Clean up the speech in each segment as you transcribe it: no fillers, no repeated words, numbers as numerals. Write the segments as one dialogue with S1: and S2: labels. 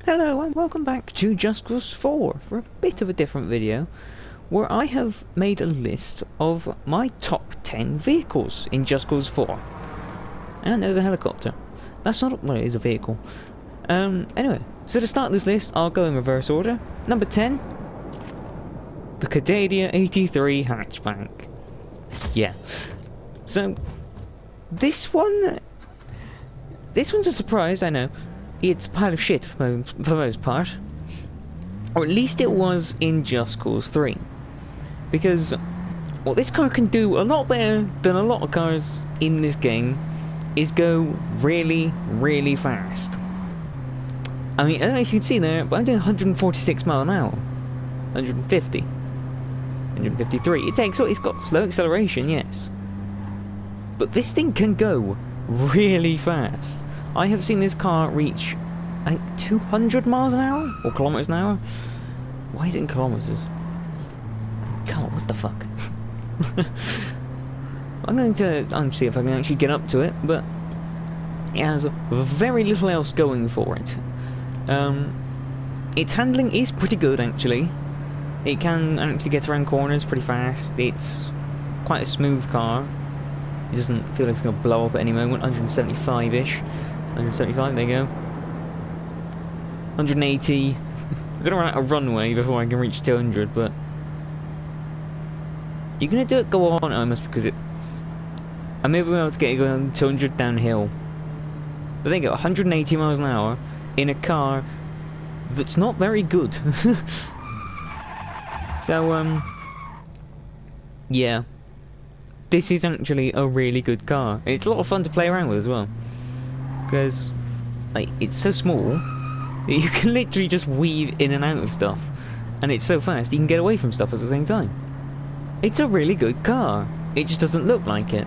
S1: Hello and welcome back to Just Cause 4 for a bit of a different video where I have made a list of my top 10 vehicles in Just Cause 4. And there's a helicopter. That's not, well, it is a vehicle. Anyway, so to start this list, I'll go in reverse order. Number 10, the Cadedia 83 hatchback. Yeah. So, this one's a surprise, I know. It's a pile of shit for the most part. Or at least it was in Just Cause 3. Because what this car can do a lot better than a lot of cars in this game is go really, really fast. I mean, I don't know if you can see there, but I'm doing 146 miles an hour. 150. 153. It's got slow acceleration, yes. But this thing can go really fast. I have seen this car reach, I think, 200 miles an hour? Or kilometers an hour? Why is it in kilometers? Come on, what the fuck? I'm going to see if I can actually get up to it, but it has very little else going for it. Its handling is pretty good, actually. It can actually get around corners pretty fast. It's quite a smooth car. It doesn't feel like it's going to blow up at any moment. 175-ish. 175, there you go. 180. I'm gonna run out of runway before I can reach 200, but you're gonna do it go on almost because I may be able to get it going 200 downhill. But then go 180 miles an hour in a car that's not very good. So yeah. This is actually a really good car. It's a lot of fun to play around with as well. Because, like, it's so small that you can literally just weave in and out of stuff. And it's so fast, you can get away from stuff at the same time. It's a really good car. It just doesn't look like it.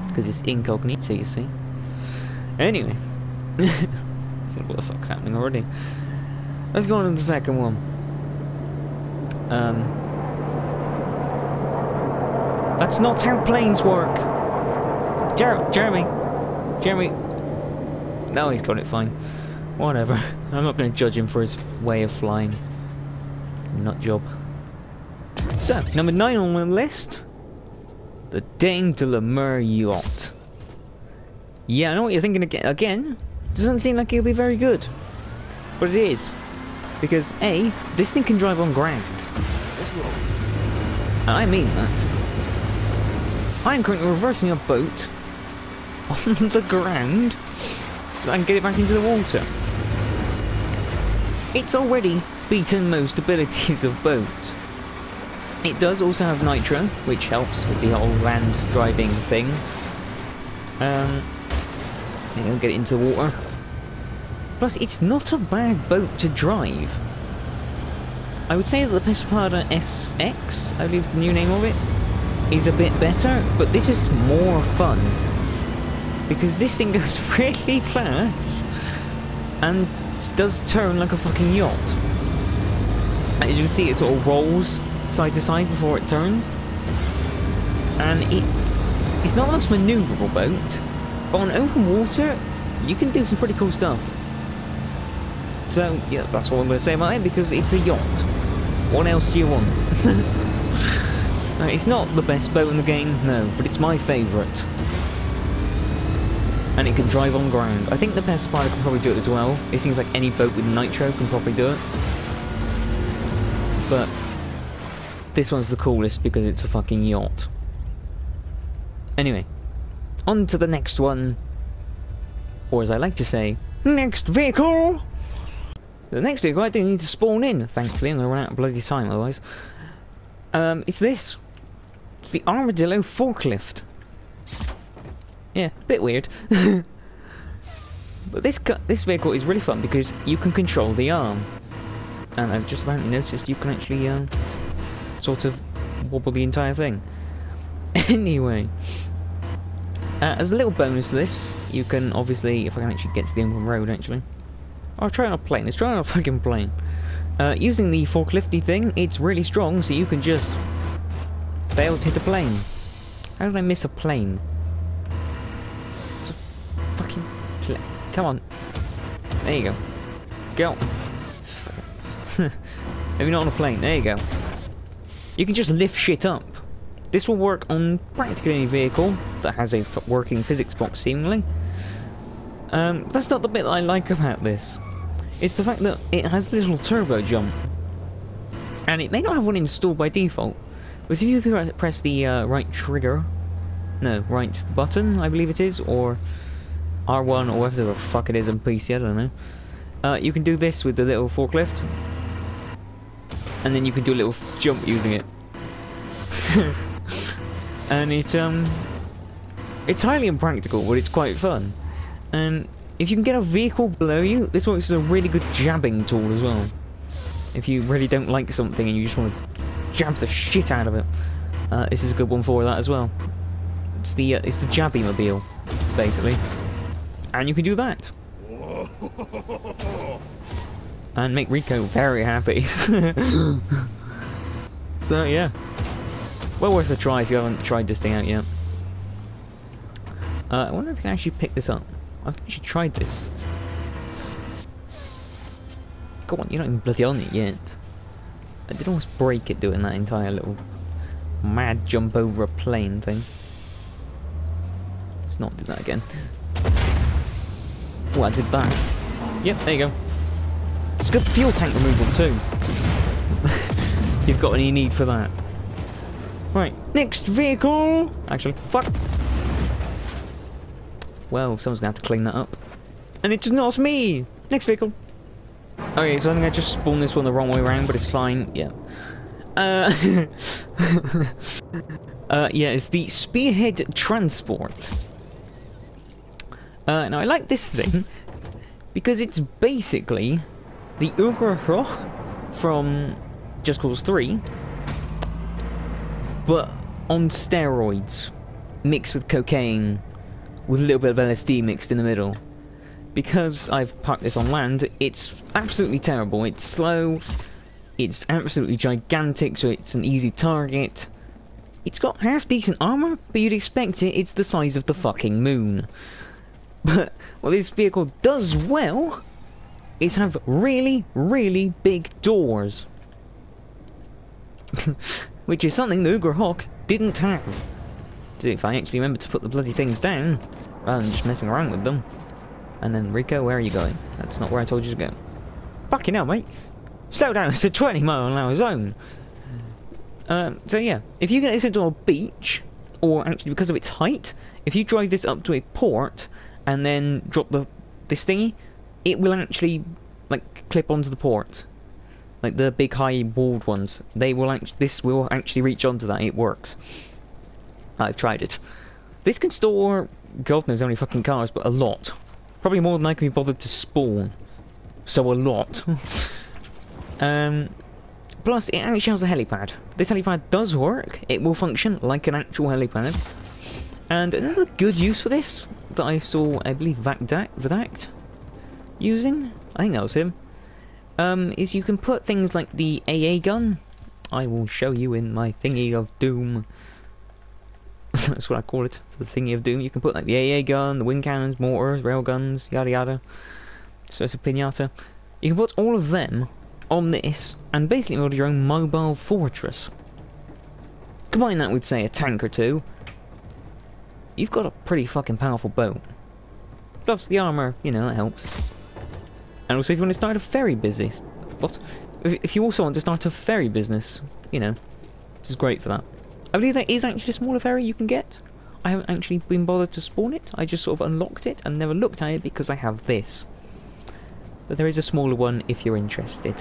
S1: Because it's incognito, you see. Anyway. So what the fuck's happening already? Let's go on to the second one. That's not how planes work. Jeremy. No, he's got it fine. Whatever. I'm not going to judge him for his way of flying. Nut job. So, number 9 on the list. The Dame de la Mer yacht. Yeah, I know what you're thinking again. Doesn't seem like it'll be very good. But it is. Because, A, this thing can drive on ground. And I mean that. I am currently reversing a boat on the ground so I can get it back into the water. It's already beaten most abilities of boats. It does also have nitro, which helps with the whole land driving thing. Get it into the water. Plus, it's not a bad boat to drive. I would say that the Pesparda SX, I believe is the new name of it, is a bit better, but this is more fun. Because this thing goes really fast and does turn like a fucking yacht. As you can see, it sort of rolls side to side before it turns. And it's not the most manoeuvrable boat, but on open water, you can do some pretty cool stuff. So, yeah, that's what I'm going to say about it, because it's a yacht. What else do you want? It's not the best boat in the game, no, but it's my favourite. And it can drive on ground. I think the Pesparda can probably do it as well. It seems like any boat with nitro can probably do it. But this one's the coolest because it's a fucking yacht. Anyway, on to the next one. Or as I like to say, next vehicle! The next vehicle I do need to spawn in, thankfully. I'm going to run out of bloody time otherwise. It's this. It's the Armadillo forklift. Yeah, a bit weird. But this vehicle is really fun because you can control the arm. And I've just apparently noticed you can actually sort of wobble the entire thing. Anyway. As a little bonus to this, you can obviously, if I can actually get to the open road actually. I'll try on a plane, let's try on a fucking plane. Using the forklifty thing, it's really strong, so you can just fail to hit a plane. How did I miss a plane? It's a fucking Come on. There you go. Go. Maybe not on a plane. There you go. You can just lift shit up. This will work on practically any vehicle that has a working physics box, seemingly. That's not the bit that I like about this. It's the fact that it has this little turbo jump. And it may not have one installed by default, but if you press the right trigger, no, right button, I believe it is, or R1 or whatever the fuck it is on PC, I don't know. You can do this with the little forklift. And then you can do a little jump using it. And it's highly impractical, but it's quite fun. And if you can get a vehicle below you, this works as a really good jabbing tool as well. If you really don't like something and you just want to jab the shit out of it, this is a good one for that as well. It's the Jabby-mobile, basically. And you can do that. And make Rico very happy. So yeah, well worth a try if you haven't tried this thing out yet. I wonder if you can actually pick this up. I've actually tried this. Go on, you're not even bloody on it yet. I did almost break it doing that entire little mad jump over a plane thing. Let's not do that again. Oh, I did that. Yep, there you go. It's good fuel tank removal too. You've got any need for that. Right, next vehicle. Actually, fuck. Well, someone's gonna have to clean that up. And it's not me. Next vehicle. Okay, so I think I just spawned this one the wrong way around, but it's fine. Yeah. Yeah, it's the Spearhead Transport. Now I like this thing because it's basically the Ugerhoch from Just Cause 3, but on steroids, mixed with cocaine, with a little bit of LSD mixed in the middle. Because I've parked this on land, it's absolutely terrible. It's slow, it's absolutely gigantic, so it's an easy target. It's got half-decent armor, but you'd expect it, it's the size of the fucking moon. But what this vehicle does well is have really, really big doors. Which is something the Ugerhoch didn't have. So if I actually remember to put the bloody things down, rather than just messing around with them. And then, Rico, where are you going? That's not where I told you to go. Fucking hell, mate. Slow down, it's a 20-mile-an-hour zone. So yeah, if you get this into a beach, or actually because of its height, if you drive this up to a port, and then drop this thingy, it will actually, like, clip onto the port. Like the big high walled ones. This will actually reach onto that, it works. I've tried it. This can store, God knows how many fucking cars, but a lot. Probably more than I can be bothered to spawn. So a lot. Plus, it actually has a helipad. This helipad does work. It will function like an actual helipad. And another good use for this that I saw, I believe, Vadak using, I think that was him, is you can put things like the AA gun. I will show you in my thingy of doom. That's what I call it, the thingy of doom. You can put like the AA gun, the wind cannons, mortars, rail guns, yada yada. So it's a pinata. You can put all of them on this and basically build your own mobile fortress. Combine that with, say, a tank or two. You've got a pretty fucking powerful boat. Plus the armor, you know, that helps. And also if you want to start a ferry business, if you also want to start a ferry business, you know, this is great for that. I believe there is actually a smaller ferry you can get. I haven't actually been bothered to spawn it. I just sort of unlocked it and never looked at it because I have this. But there is a smaller one if you're interested.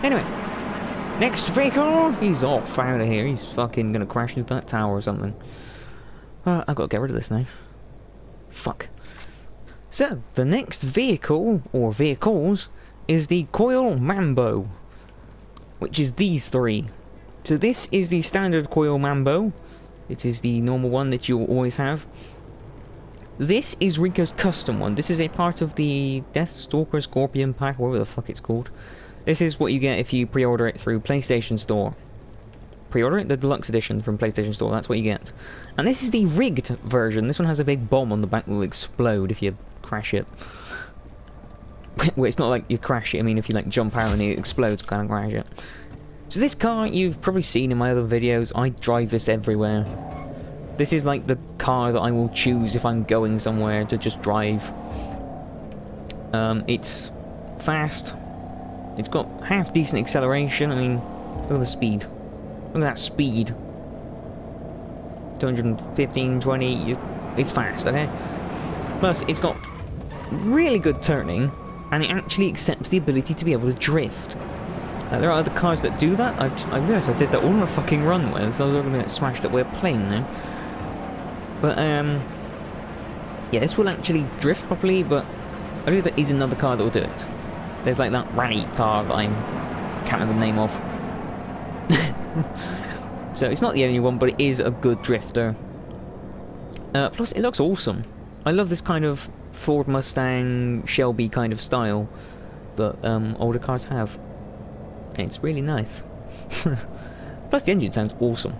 S1: Anyway, next vehicle. He's off out of here. He's fucking gonna crash into that tower or something. I've got to get rid of this now. Fuck. So, the next vehicle, or vehicles, is the Coil Mambo, which is these three. So this is the standard Coil Mambo. It is the normal one that you'll always have. This is Rico's custom one. This is a part of the Deathstalker Scorpion pack, whatever the fuck it's called. This is what you get if you pre-order it through PlayStation Store. Pre-order it, the deluxe edition from PlayStation Store, that's what you get. And this is the rigged version. This one has a big bomb on the back that will explode if you crash it. Well, it's not like you crash it. I mean, if you like jump out and it explodes, kind of crash it. So this car, you've probably seen in my other videos. I drive this everywhere. This is like the car that I will choose if I'm going somewhere to just drive. It's fast. It's got half decent acceleration. I mean, look at the speed. Look at that speed. 215, 20. It's fast, okay? Plus, it's got really good turning, and it actually accepts the ability to be able to drift. There are other cars that do that. I realised I did that all on a fucking runway, so I was going to get smashed up with a plane now. But, yeah, this will actually drift properly, but I believe there is another car that will do it. There's like that rally car that I can't remember the name of. So it's not the only one, but it is a good drifter. Plus, it looks awesome. I love this kind of Ford Mustang, Shelby kind of style that older cars have. It's really nice. Plus, the engine sounds awesome.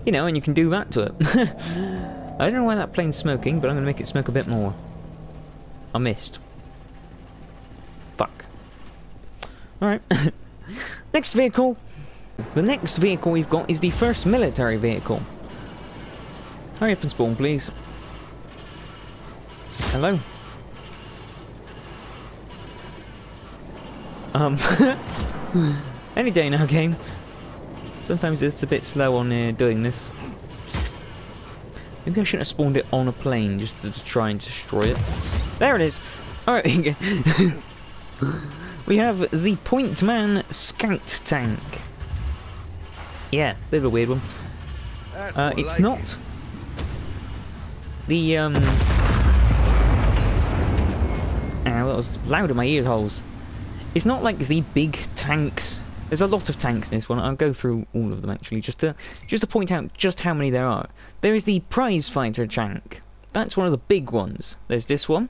S1: You know, and you can do that to it. I don't know why that plane's smoking, but I'm going to make it smoke a bit more. I missed. Fuck. Alright. Next vehicle. The next vehicle we've got is the first military vehicle. Hurry up and spawn, please. Hello? Any day now, game. Sometimes it's a bit slow on doing this. Maybe I shouldn't have spawned it on a plane just to try and destroy it. There it is! Alright, we have the Point Man Scout Tank. Yeah, bit of a weird one. It's like not the ow, that was loud in my ear holes. It's not like the big tanks. There's a lot of tanks in this one. I'll go through all of them actually, just to point out just how many there are. There is the Prize Fighter tank. That's one of the big ones. There's this one.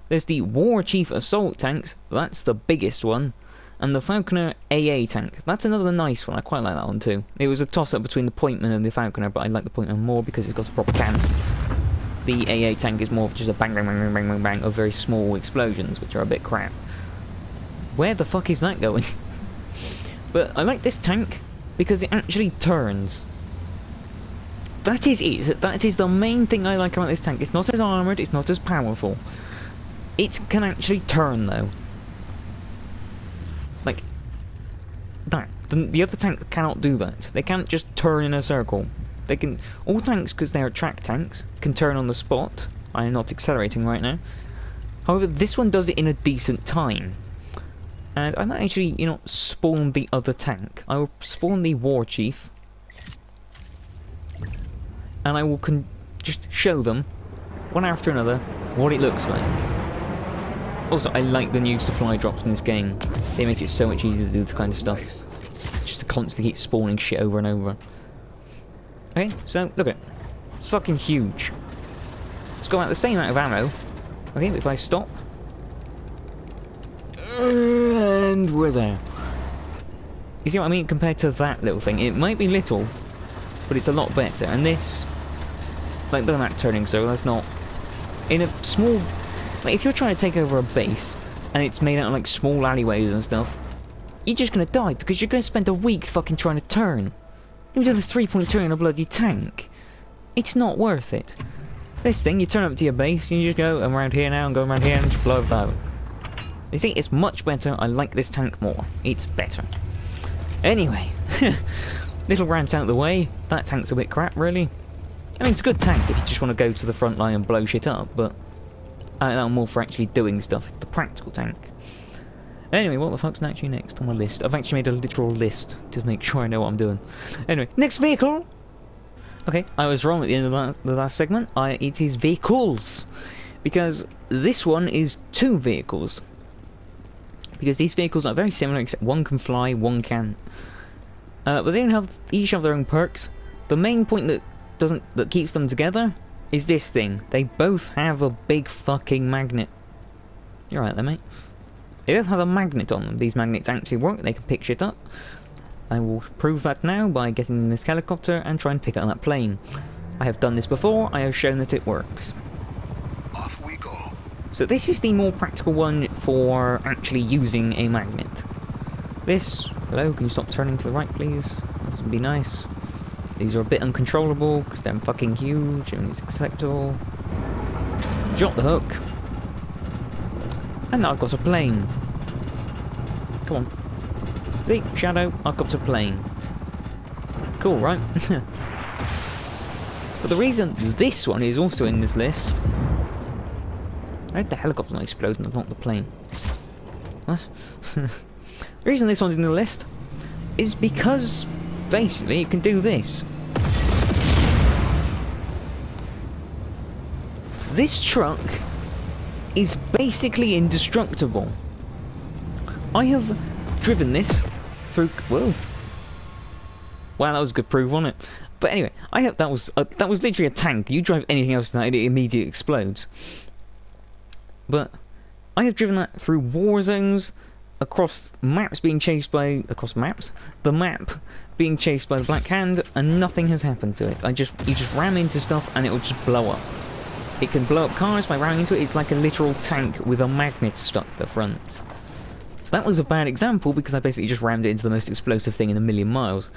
S1: There's the War Chief Assault tanks. That's the biggest one. And the Falconer AA tank. That's another nice one. I quite like that one too. It was a toss-up between the Pointman and the Falconer, but I like the Pointman more because it's got a proper cannon. The AA tank is more of just a bang, bang, bang, bang, bang, bang, bang of very small explosions, which are a bit crap. Where the fuck is that going? But I like this tank because it actually turns. That is it. That is the main thing I like about this tank. It's not as armoured, it's not as powerful. It can actually turn though. Like that. The other tanks cannot do that. They can't just turn in a circle. They can. All tanks, because they are track tanks, can turn on the spot. I am not accelerating right now. However, this one does it in a decent time. And I might actually, you know, spawn the other tank. I will spawn the War Chief. And I will just show them, one after another, what it looks like. Also, I like the new supply drops in this game. They make it so much easier to do this kind of stuff. Just to constantly keep spawning shit over and over. Okay, so, look at it. It's fucking huge. It's got about the same amount of ammo. Okay, but if I stop... And we're there. You see what I mean? Compared to that little thing, it might be little, but it's a lot better. And this, like, look at that turning circle. That's not in a small. Like, if you're trying to take over a base and it's made out of like small alleyways and stuff, you're just gonna die because you're gonna spend a week fucking trying to turn. You're doing a 3-point turn in a bloody tank. It's not worth it. This thing, you turn up to your base, and you just go, I'm around here now, and go around here, and just blow it out. You see, it's much better. I like this tank more. It's better. Anyway, little rant out of the way. That tank's a bit crap, really. I mean, it's a good tank if you just want to go to the front line and blow shit up, but I'm more for actually doing stuff. It's the practical tank. Anyway, what the fuck's actually next on my list? I've actually made a literal list to make sure I know what I'm doing. Anyway, next vehicle! Okay, I was wrong at the end of the last segment. It is vehicles. Because this one is 2 vehicles. Because these vehicles are very similar, except one can fly, one can't. But they each have their own perks. The main point that keeps them together is this thing. They both have a big fucking magnet. You're right there, mate. They both have a magnet on them. These magnets actually work. They can pick shit up. I will prove that now by getting in this helicopter and try and pick up that plane. I have done this before. I have shown that it works.
S2: Off we go.
S1: So this is the more practical one for actually using a magnet. This, hello, can you stop turning to the right please? This would be nice. These are a bit uncontrollable because they're fucking huge and it's acceptable. Drop the hook. And now I've got a plane. Come on. See, Shadow, I've got a plane. Cool, right? But the reason this one is also in this list... I hope the helicopter's not exploding, not the plane. What? The reason this one's in the list is because, basically, it can do this. This truck is basically indestructible. I have driven this through... Whoa. Wow, that was a good proof, wasn't it? But anyway, that was literally a tank. You drive anything else than that, it immediately explodes. But I have driven that through war zones, across maps being chased by... Across maps? The map being chased by the Black Hand, and nothing has happened to it. You just ram into stuff and it will just blow up. It can blow up cars by ramming into it. It's like a literal tank with a magnet stuck to the front. That was a bad example because I basically just rammed it into the most explosive thing in a million miles.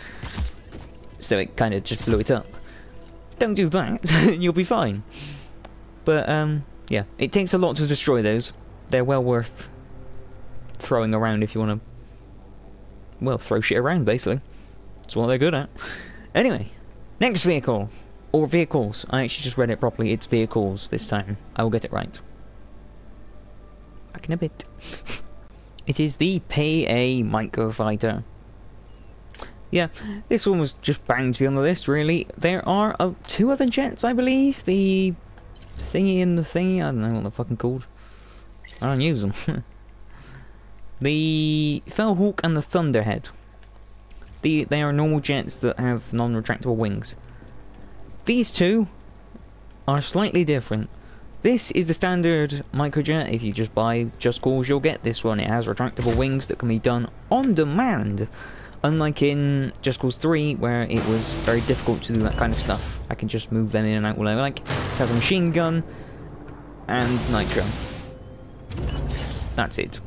S1: So it kind of just blew it up. Don't do that, you'll be fine. But, yeah, it takes a lot to destroy those. They're well worth throwing around if you want to, well, throw shit around, basically. That's what they're good at. Anyway, next vehicle. Or vehicles. I actually just read it properly. It's vehicles this time. I will get it right. Back in a bit. It is the PA Microfighter. Yeah, this one was just bound to be on the list, really. There are 2 other jets, I believe. The thingy and the thingy. I don't know what they're fucking called. I don't use them. The Fellhawk and the Thunderhead. They are normal jets that have non-retractable wings. These two are slightly different. This is the standard microjet. If you just buy Just Cause, you'll get this one. It has retractable wings that can be done on demand. Unlike in Just Cause 3, where it was very difficult to do that kind of stuff. I can just move them in and out whenever I like. It has a machine gun and nitro. That's it.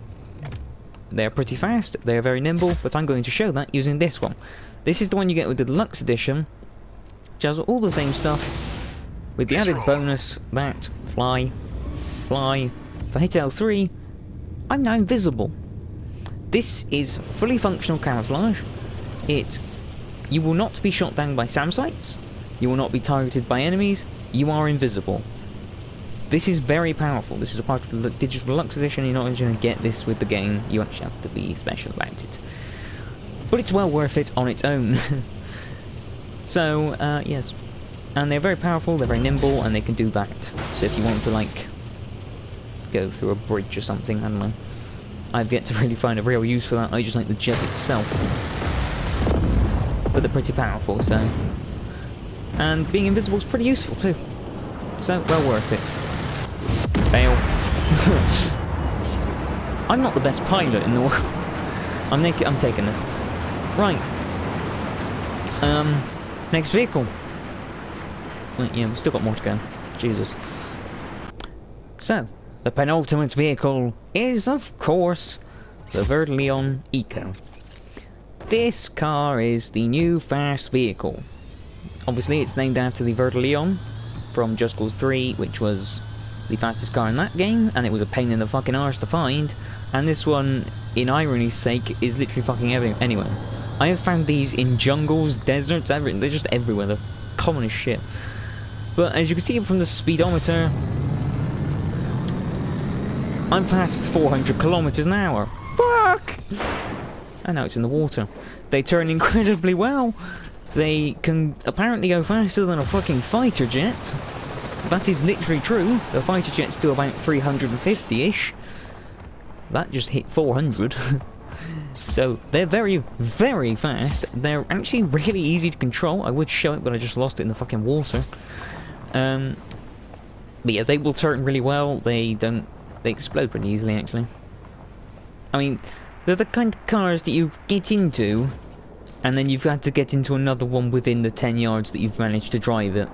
S1: They're pretty fast, they're very nimble, but I'm going to show that using this one. This is the one you get with the Deluxe Edition, which has all the same stuff, with the added bonus that fly. For hit L3, I'm now invisible. This is fully functional camouflage. You will not be shot down by SAM sites, you will not be targeted by enemies, you are invisible. This is very powerful. This is a part of the Digital Deluxe Edition. You're not going to get this with the game. You actually have to be special about it. But it's well worth it on its own. So, yes. And they're very powerful, they're very nimble, and they can do that. So if you want to, like, go through a bridge or something, I don't know. I've yet to really find a real use for that. I just like the jet itself. But they're pretty powerful, so... And being invisible is pretty useful, too. So, well worth it. Fail. I'm not the best pilot in the world. I'm taking this. Right. Next vehicle. Well, yeah, we've still got more to go. Jesus. So, the penultimate vehicle is, of course, the Vert Leon Eco. This car is the new fast vehicle. Obviously, it's named after the Vert Leon from Just Cause 3, which was the fastest car in that game, and it was a pain in the fucking arse to find. And this one, in irony's sake, is literally fucking anywhere. I have found these in jungles, deserts, everything. They're just everywhere. They're common as shit. But as you can see from the speedometer, I'm past 400 kilometers an hour. Fuck! And now it's in the water. They turn incredibly well. They can apparently go faster than a fucking fighter jet. That is literally true. The fighter jets do about 350-ish. That just hit 400. So they're very, very fast. They're actually really easy to control. I would show it, but I just lost it in the fucking water. But yeah, they will turn really well. They explode pretty easily, actually. I mean, they're the kind of cars that you get into, and then you've had to get into another one within the 10 yards that you've managed to drive it.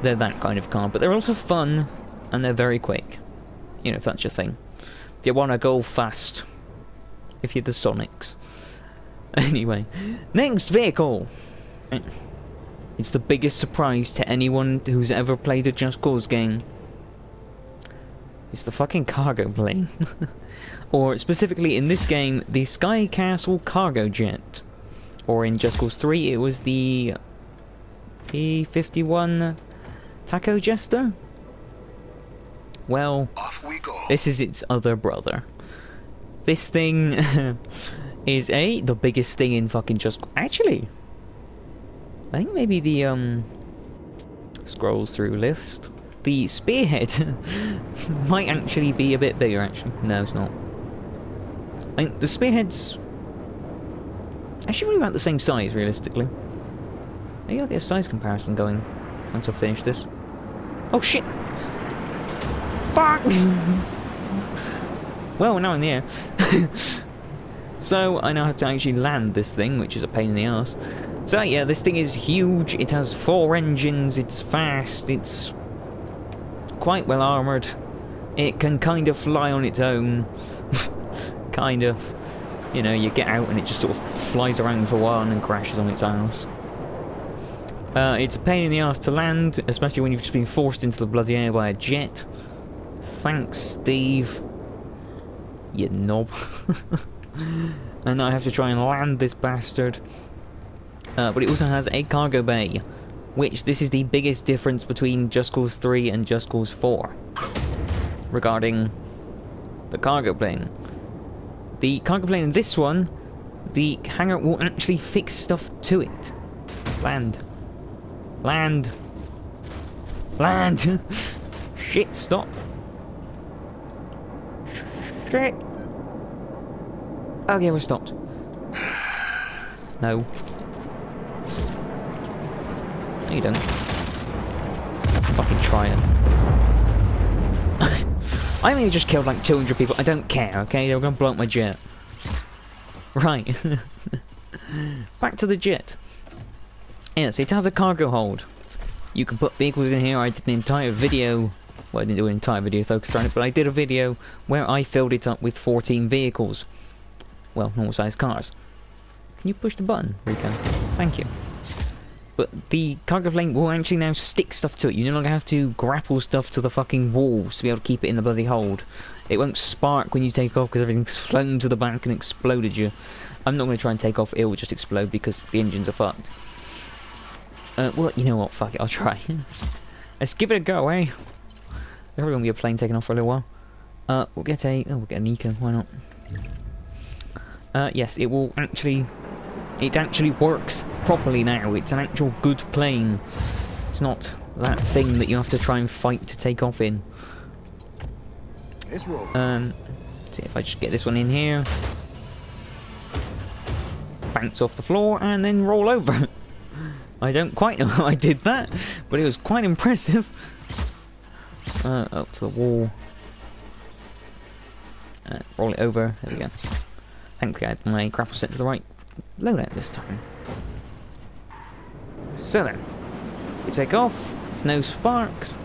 S1: They're that kind of car, but they're also fun, and they're very quick. You know, if that's your thing. If you want to go fast. If you're the Sonics. Anyway, next vehicle. It's the biggest surprise to anyone who's ever played a Just Cause game. It's the fucking cargo plane. Or specifically in this game, the Sky Castle cargo jet. Or in Just Cause 3, it was the P-51 Taco Jester. Well,
S2: off we go.
S1: This is its other brother. This thing is the biggest thing in fucking Just Cause. Actually, I think maybe the scrolls through list. The Spearhead might actually be a bit bigger. Actually, no, it's not. I think the Spearhead's actually really about the same size, realistically. Maybe I'll get a size comparison going once I finish this. Oh shit! Fuck! Well, now in the air. So, I now have to actually land this thing, which is a pain in the ass. So yeah, this thing is huge, it has 4 engines, it's fast, it's quite well armoured. It can kind of fly on its own. Kind of. You know, you get out and it just sort of flies around for a while and then crashes on its ass. It's a pain in the ass to land, especially when you've just been forced into the bloody air by a jet. Thanks, Steve. You knob. And now I have to try and land this bastard. But it also has a cargo bay, which this is the biggest difference between Just Cause 3 and Just Cause 4 regarding the cargo plane. The cargo plane in this one, the hangar will actually fix stuff to it. Land. Land. Land. Shit, stop. Shit. Okay, we're stopped. No. No, you don't. Fucking try it. I only just killed like 200 people. I don't care, okay? They were gonna blow up my jet. Right. Back to the jet. Yes, it has a cargo hold. You can put vehicles in here. I did an entire video. Well, I didn't do an entire video focused on it, but I did a video where I filled it up with 14 vehicles. Well, normal sized cars. Can you push the button, Rico? Thank you. But the cargo plane will actually now stick stuff to it. You no longer have to grapple stuff to the fucking walls to be able to keep it in the bloody hold. It won't spark when you take off because everything's flown to the back and exploded you. I'm not going to try and take off, it will just explode because the engines are fucked. Well, you know what, fuck it, I'll try. Let's give it a go, eh? There's going to be a plane taking off for a little while. We'll get a Nico, why not? Yes, it will actually... It actually works properly now. It's an actual good plane. It's not that thing that you have to try and fight to take off in.
S2: Let's roll.
S1: See if I just get this one in here. Bounce off the floor and then roll over. I don't quite know how I did that, but it was quite impressive. Up to the wall. Roll it over. There we go. Thankfully I had my grapple set to the right loadout this time. So then, we take off, it's no sparks,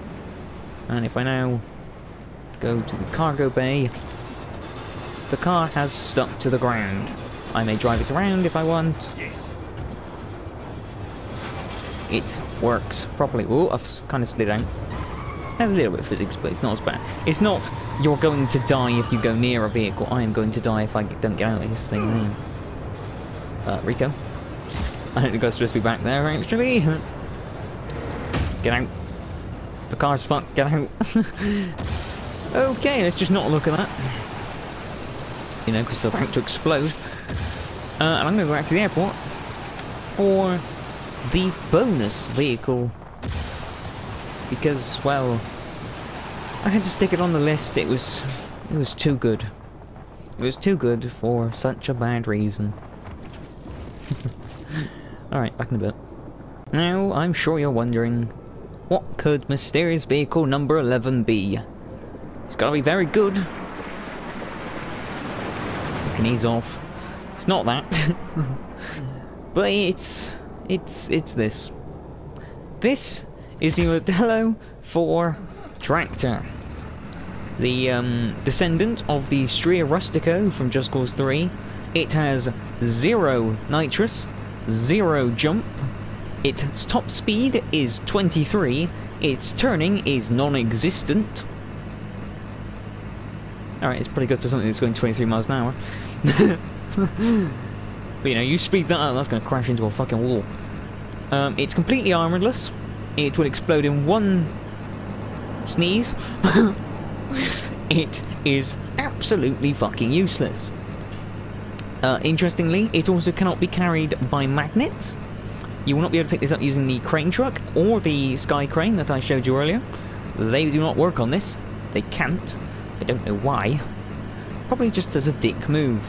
S1: and if I now go to the cargo bay, the car has stuck to the ground. I may drive it around if I want.
S2: Yes.
S1: It works properly. Oh, I've kind of slid out. Has a little bit of physics, but it's not as bad. It's not, you're going to die if you go near a vehicle. I am going to die if I don't get out of this thing. Rico. I don't think I'm supposed to be back there, actually. Get out. The car's fucked. Get out. Okay, let's just not look at that. You know, because it's about to explode. And I'm going to go back to the airport for the bonus vehicle. Because, well, I had to stick it on the list. It was too good. It was too good for such a bad reason. Alright, back in a bit. Now, I'm sure you're wondering, what could mysterious vehicle number 11 be? It's gotta be very good. You can ease off. It's not that. But it's this. This is the Modelo 4 tractor. the descendant of the Stria Rustico from Just Cause 3. It has 0 nitrous, 0 jump. Its top speed is 23. Its turning is non-existent. Alright, it's pretty good for something that's going 23 miles an hour. But you know, you speed that up, that's going to crash into a fucking wall. It's completely armorless. It will explode in one sneeze. It is absolutely fucking useless. Interestingly, it also cannot be carried by magnets. You will not be able to pick this up using the crane truck or the sky crane that I showed you earlier. They do not work on this. They can't. I don't know why. Probably just as a dick move.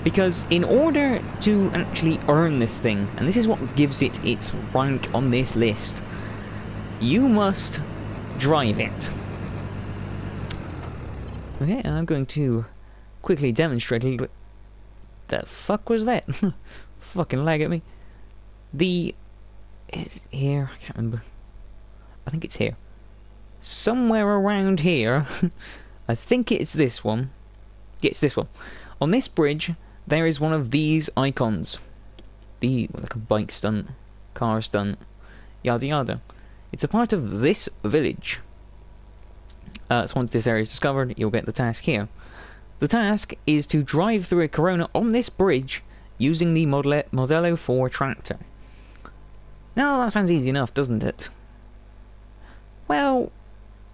S1: Because in order to actually earn this thing, and this is what gives it its rank on this list, you must drive it. Okay, I'm going to quickly demonstrate. The fuck was that? Fucking lag at me. Is it here? I can't remember. I think it's here. Somewhere around here. I think it's this one. Yeah, it's this one. On this bridge, there is one of these icons. Like a bike stunt, car stunt, yada yada. It's a part of this village. So once this area is discovered, you'll get the task here. The task is to drive through a Corona on this bridge using the Modello 4 tractor. Now that sounds easy enough, doesn't it? Well,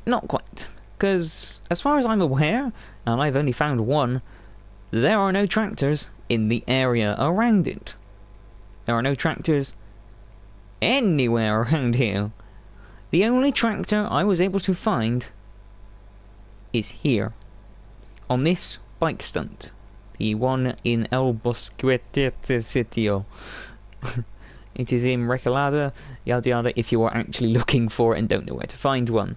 S1: not quite. Because, as far as I'm aware, and I've only found one, there are no tractors in the area around it. There are no tractors anywhere around here. The only tractor I was able to find is here. On this bike stunt. The one in El Bosquete Sitio. It is in Recolada, yada yada, if you are actually looking for it and don't know where to find one.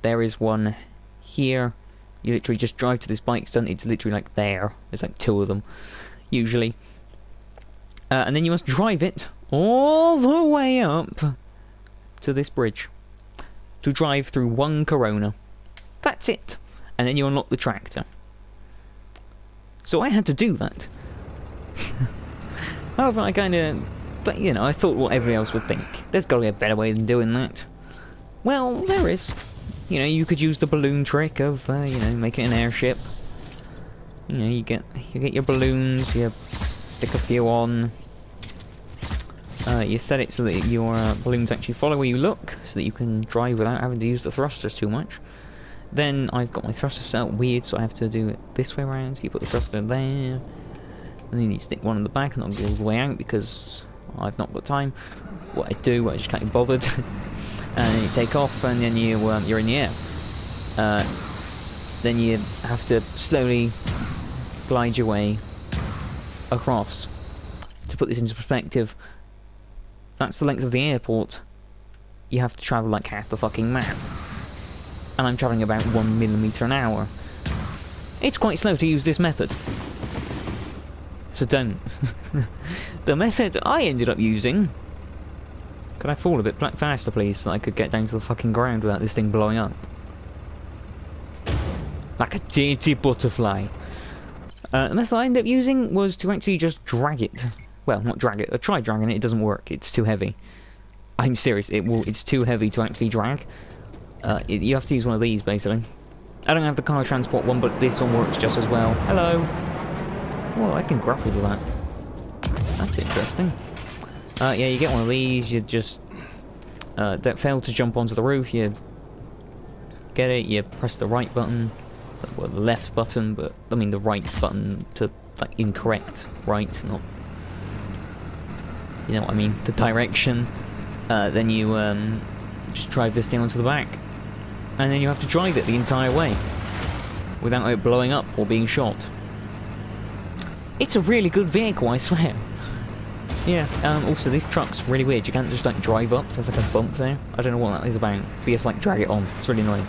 S1: There is one here. You literally just drive to this bike stunt, it's literally like there. There's like 2 of them, usually. And then you must drive it all the way up to this bridge. To drive through one Corona. That's it. And then you unlock the tractor. So I had to do that. However, I kind of... But, you know, I thought what everybody else would think. There's got to be a better way than doing that. Well, there is. You know, you could use the balloon trick of, you know, making an airship. You know, you get your balloons, you stick a few on. You set it so that your balloons actually follow where you look, so that you can drive without having to use the thrusters too much. Then I've got my thruster set up weird, so I have to do it this way around. So you put the thruster there, and then you stick one in the back and not go all the way out because I've not got time. What I do, I just can't be bothered. And then you take off, and then you're in the air. Then you have to slowly glide your way across. To put this into perspective, that's the length of the airport. You have to travel like half the fucking map. And I'm travelling about 1 millimetre an hour. It's quite slow to use this method. So don't. The method I ended up using... Could I fall a bit faster, please, so I could get down to the fucking ground without this thing blowing up? Like a dainty butterfly. The method I ended up using was to actually just drag it. Well, not drag it. I tried dragging it, it doesn't work. It's too heavy. I'm serious, it's too heavy to actually drag. You have to use one of these, basically. I don't have the car transport one, but this one works just as well. Hello! Whoa, I can grapple to that. That's interesting. Yeah, you get one of these, you just... don't fail to jump onto the roof, you... Get it, you press the right button. Well, the left button, but... I mean the right button to, like, incorrect right, not... You know what I mean? The direction. Then you, just drive this thing onto the back. And then you have to drive it the entire way. Without it blowing up or being shot. It's a really good vehicle, I swear. Yeah, also this truck's really weird. You can't just like drive up, there's like a bump there. I don't know what that is about. But you have to like drag it on. It's really annoying.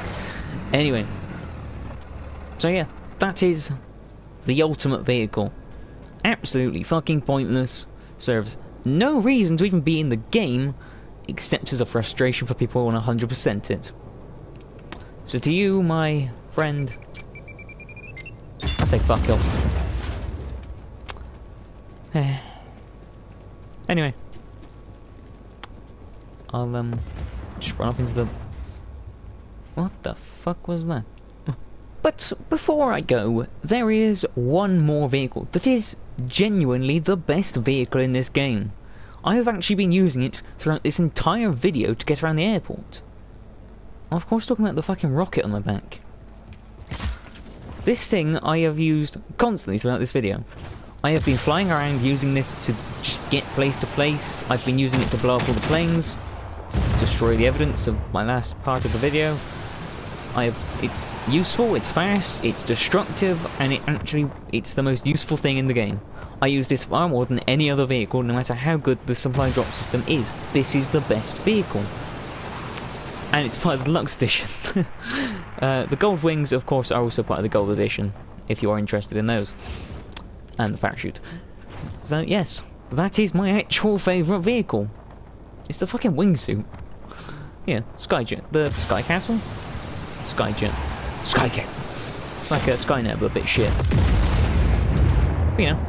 S1: Anyway. So yeah, that is the ultimate vehicle. Absolutely fucking pointless. Serves no reason to even be in the game. Except as a frustration for people who want to 100% it. So to you, my Friend. I say fuck off. Anyway. I'll, just run off into the... What the fuck was that? But before I go, there is one more vehicle that is genuinely the best vehicle in this game. I have actually been using it throughout this entire video to get around the airport. I'm of course talking about the fucking rocket on my back. This thing I have used constantly throughout this video. I have been flying around using this to just get place to place. I've been using it to blow up all the planes, to destroy the evidence of my last part of the video. It's useful, it's fast, it's destructive, and it's the most useful thing in the game. I use this far more than any other vehicle, no matter how good the supply drop system is. This is the best vehicle. And it's part of the Deluxe Edition. The Gold Wings, of course, are also part of the Gold Edition, if you are interested in those. And the parachute. So, yes, that is my actual favourite vehicle. It's the fucking wingsuit. Yeah, Skyjet. The Sky Castle? Skyjet. Skyjet. It's like a Skynet, but a bit shit. But, you know,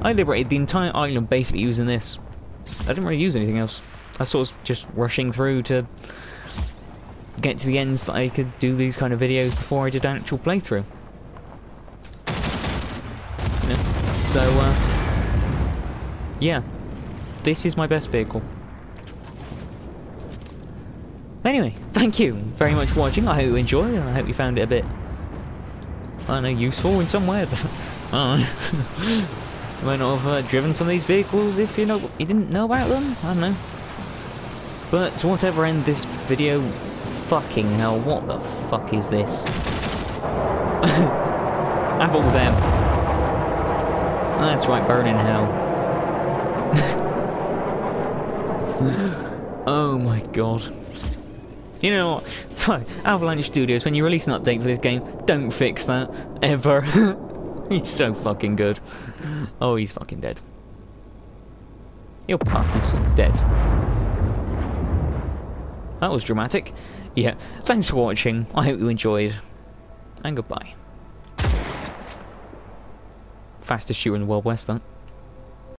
S1: I liberated the entire island basically using this. I didn't really use anything else. I sort of just rushing through to get to the ends that I could do these kind of videos before I did an actual playthrough. You know? So, yeah. This is my best vehicle. Anyway, thank you very much for watching. I hope you enjoyed and I hope you found it a bit, I don't know, useful in some way. I don't know. You might not have driven some of these vehicles if you didn't know about them. I don't know. But to whatever end this video, fucking hell, what the fuck is this? Have all them. That's right, burn in hell. Oh my god. You know what? Fuck, Avalanche Studios, when you release an update for this game, don't fix that. Ever. He's so fucking good. Oh, he's fucking dead. Your partner's dead. That was dramatic. Yeah, thanks for watching. I hope you enjoyed. And goodbye. Fastest shooter in the Wild West, that.